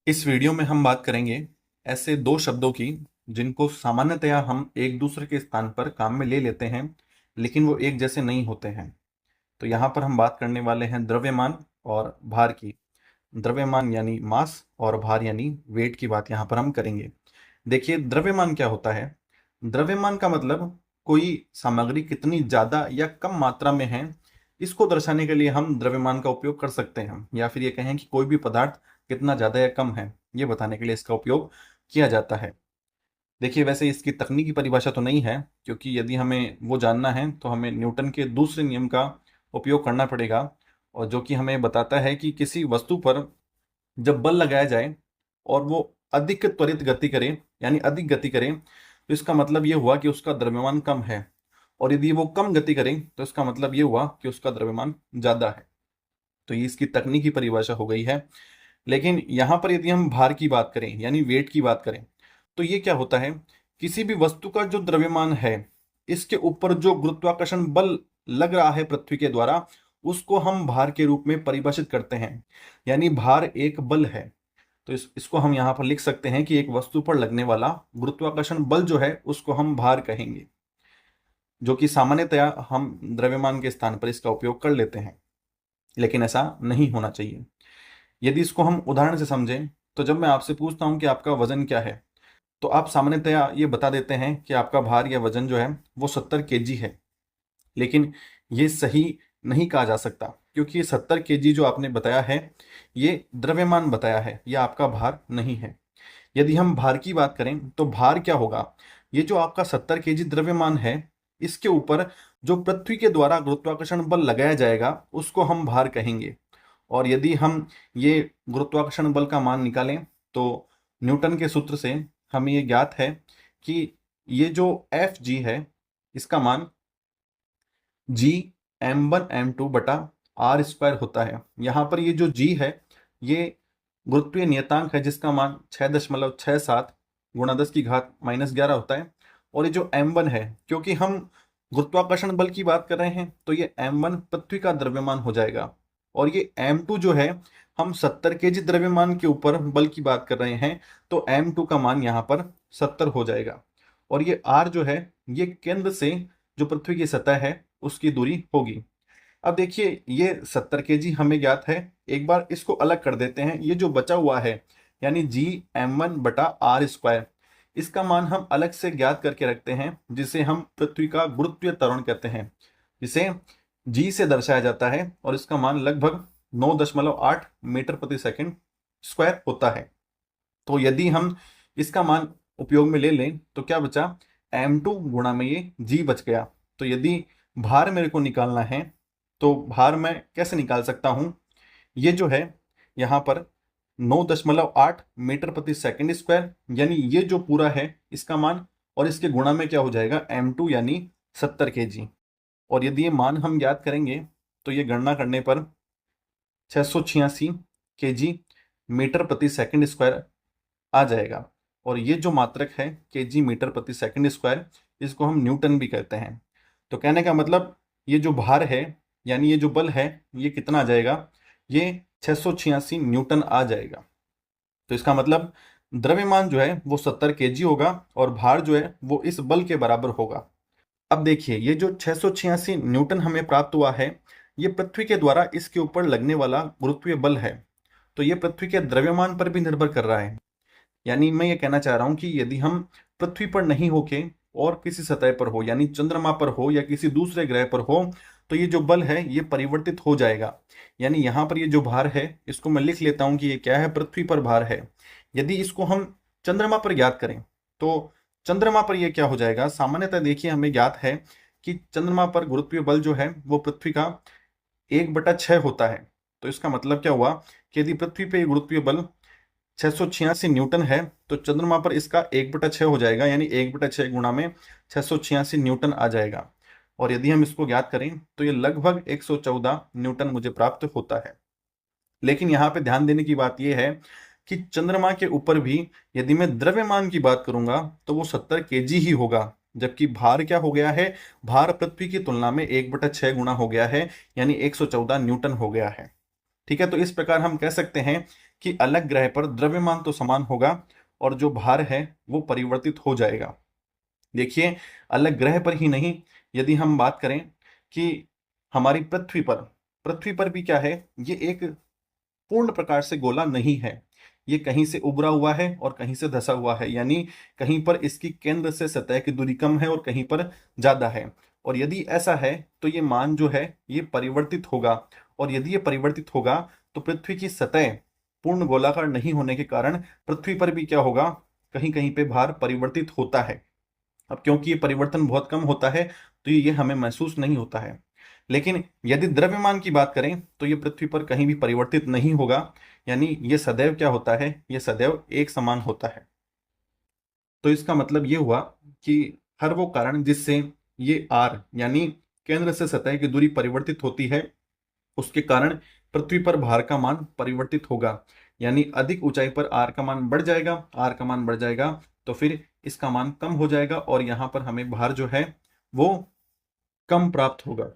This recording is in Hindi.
इस वीडियो में हम बात करेंगे ऐसे दो शब्दों की जिनको सामान्यतया हम एक दूसरे के स्थान पर काम में ले लेते हैं, लेकिन वो एक जैसे नहीं होते हैं। तो यहाँ पर हम बात करने वाले हैं द्रव्यमान और भार की। द्रव्यमान यानी मास और भार यानी वेट की बात यहाँ पर हम करेंगे। देखिए, द्रव्यमान क्या होता है? द्रव्यमान का मतलब कोई सामग्री कितनी ज़्यादा या कम मात्रा में है, इसको दर्शाने के लिए हम द्रव्यमान का उपयोग कर सकते हैं, या फिर ये कहें कि कोई भी पदार्थ कितना ज़्यादा या कम है, ये बताने के लिए इसका उपयोग किया जाता है। देखिए, वैसे इसकी तकनीकी परिभाषा तो नहीं है, क्योंकि यदि हमें वो जानना है तो हमें न्यूटन के दूसरे नियम का उपयोग करना पड़ेगा, और जो कि हमें बताता है कि किसी वस्तु पर जब बल लगाया जाए और वो अधिक त्वरित गति करे, यानी अधिक गति करे, तो इसका मतलब ये हुआ कि उसका द्रव्यमान कम है। और यदि वो कम गति करे तो इसका मतलब ये हुआ कि उसका द्रव्यमान ज़्यादा है। तो ये इसकी तकनीकी परिभाषा हो गई है। लेकिन यहाँ पर यदि हम भार की बात करें यानी वेट की बात करें, तो ये क्या होता है? किसी भी वस्तु का जो द्रव्यमान है, इसके ऊपर जो गुरुत्वाकर्षण बल लग रहा है पृथ्वी के द्वारा, उसको हम भार के रूप में परिभाषित करते हैं। यानी भार एक बल है। तो इसको हम यहाँ पर लिख सकते हैं कि एक वस्तु पर लगने वाला गुरुत्वाकर्षण बल जो है उसको हम भार कहेंगे, जो कि सामान्यतया हम द्रव्यमान के स्थान पर इसका उपयोग कर लेते हैं, लेकिन ऐसा नहीं होना चाहिए। यदि इसको हम उदाहरण से समझें, तो जब मैं आपसे पूछता हूं कि आपका वजन क्या है, तो आप सामान्यतया ये बता देते हैं कि आपका भार या वजन जो है वो 70 kg है। लेकिन ये सही नहीं कहा जा सकता, क्योंकि ये 70 kg जो आपने बताया है, ये द्रव्यमान बताया है, यह आपका भार नहीं है। यदि हम भार की बात करें तो भार क्या होगा? ये जो आपका 70 kg द्रव्यमान है, इसके ऊपर जो पृथ्वी के द्वारा गुरुत्वाकर्षण बल लगाया जाएगा उसको हम भार कहेंगे। और यदि हम ये गुरुत्वाकर्षण बल का मान निकालें, तो न्यूटन के सूत्र से हमें ये ज्ञात है कि ये जो एफ जी है, इसका मान जी m1 m2 बटा आर स्क्वायर होता है। यहाँ पर ये जो जी है, ये गुरुत्वीय नियतांक है, जिसका मान 6.67 गुणा 10⁻⁻11 होता है। और ये जो m1 है, क्योंकि हम गुरुत्वाकर्षण बल की बात कर रहे हैं, तो ये m1 पृथ्वी का द्रव्यमान हो जाएगा। और ये m2 जो है, हम 70 kg द्रव्यमान के ऊपर बल की बात कर रहे हैं, तो m2 का मान यहाँ पर 70 हो जाएगा। और ये r जो है, ये केंद्र से जो पृथ्वी की सतह है उसकी दूरी होगी। अब देखिए, ये 70 kg हमें ज्ञात है। एक बार इसको अलग कर देते हैं। ये जो बचा हुआ है, यानी जी m1 बटा आर स्क्वायर, इसका मान हम अलग से ज्ञात करके रखते हैं, जिसे हम पृथ्वी का गुरुत्वीय त्वरण कहते हैं, जिसे जी से दर्शाया जाता है। और इसका मान लगभग 9.8 मीटर प्रति सेकंड स्क्वायर होता है। तो यदि हम इसका मान उपयोग में ले लें, तो क्या बचा? m2 गुणा में ये g बच गया। तो यदि भार मेरे को निकालना है, तो भार मैं कैसे निकाल सकता हूं? ये जो है यहाँ पर 9.8 मीटर प्रति सेकंड स्क्वायर, यानी ये जो पूरा है इसका मान, और इसके गुणा में क्या हो जाएगा? m2 यानी 70 kg। और यदि ये मान हम ज्ञात करेंगे, तो ये गणना करने पर 686 kg मीटर प्रति सेकंड स्क्वायर आ जाएगा। और ये जो मात्रक है kg मीटर प्रति सेकंड स्क्वायर, इसको हम न्यूटन भी कहते हैं। तो कहने का मतलब, ये जो भार है यानी ये जो बल है, ये कितना आ जाएगा? ये 686 न्यूटन आ जाएगा। तो इसका मतलब द्रव्यमान जो है वो 70 kg होगा, और भार जो है वो इस बल के बराबर होगा। अब देखिए, ये जो 686 न्यूटन हमें प्राप्त हुआ है, ये पृथ्वी के द्वारा इसके ऊपर लगने वाला गुरुत्वीय बल है। तो ये पृथ्वी के द्रव्यमान पर भी निर्भर कर रहा है। यानी मैं ये कहना चाह रहा हूं कि यदि हम पृथ्वी पर नहीं होके और किसी सतह पर हो, यानी चंद्रमा पर हो या किसी दूसरे ग्रह पर हो, तो ये जो बल है ये परिवर्तित हो जाएगा। यानी यहाँ पर ये जो भार है, इसको मैं लिख लेता हूँ कि ये क्या है? पृथ्वी पर भार है। यदि इसको हम चंद्रमा पर ज्ञात करें, तो चंद्रमा पर ये क्या हो जाएगा? सामान्यतः देखिए, हमें ज्ञात है कि चंद्रमा पर गुरुत्वीय बल जो है वो पृथ्वी का 1/6 होता है। तो इसका मतलब क्या हुआ कि यदि पृथ्वी पे गुरुत्वीय बल 686 न्यूटन है, तो चंद्रमा पर इसका 1/6 हो जाएगा, यानी 1/6 गुणा में 686 न्यूटन आ जाएगा। और यदि हम इसको ज्ञात करें, तो ये लगभग 114 न्यूटन मुझे प्राप्त होता है। लेकिन यहाँ पे ध्यान देने की बात यह है कि चंद्रमा के ऊपर भी यदि मैं द्रव्यमान की बात करूंगा, तो वो 70 kg ही होगा। जबकि भार क्या हो गया है? भार पृथ्वी की तुलना में 1/6 गुना हो गया है, यानी 114 न्यूटन हो गया है। ठीक है, तो इस प्रकार हम कह सकते हैं कि अलग ग्रह पर द्रव्यमान तो समान होगा और जो भार है वो परिवर्तित हो जाएगा। देखिए, अलग ग्रह पर ही नहीं, यदि हम बात करें कि हमारी पृथ्वी पर भी क्या है, ये एक पूर्ण प्रकार से गोला नहीं है। ये कहीं से उभरा हुआ है और कहीं से धंसा हुआ है, यानी कहीं पर इसकी केंद्र से सतह की दूरी कम है और कहीं पर ज्यादा है। और यदि ऐसा है तो ये मान जो है ये परिवर्तित होगा, और यदि ये परिवर्तित होगा तो पृथ्वी की सतह पूर्ण गोलाकार नहीं होने के कारण पृथ्वी पर भी क्या होगा, कहीं कहीं पे भार परिवर्तित होता है। अब क्योंकि ये परिवर्तन बहुत कम होता है तो ये हमें महसूस नहीं होता है। लेकिन यदि द्रव्यमान की बात करें तो ये पृथ्वी पर कहीं भी परिवर्तित नहीं होगा, यानी ये सदैव क्या होता है, ये सदैव एक समान होता है। तो इसका मतलब ये हुआ कि हर वो कारण जिससे ये आर यानी केंद्र से सतह की दूरी परिवर्तित होती है, उसके कारण पृथ्वी पर भार का मान परिवर्तित होगा। यानी अधिक ऊंचाई पर आर का मान बढ़ जाएगा, आर का मान बढ़ जाएगा तो फिर इसका मान कम हो जाएगा और यहां पर हमें भार जो है वो कम प्राप्त होगा।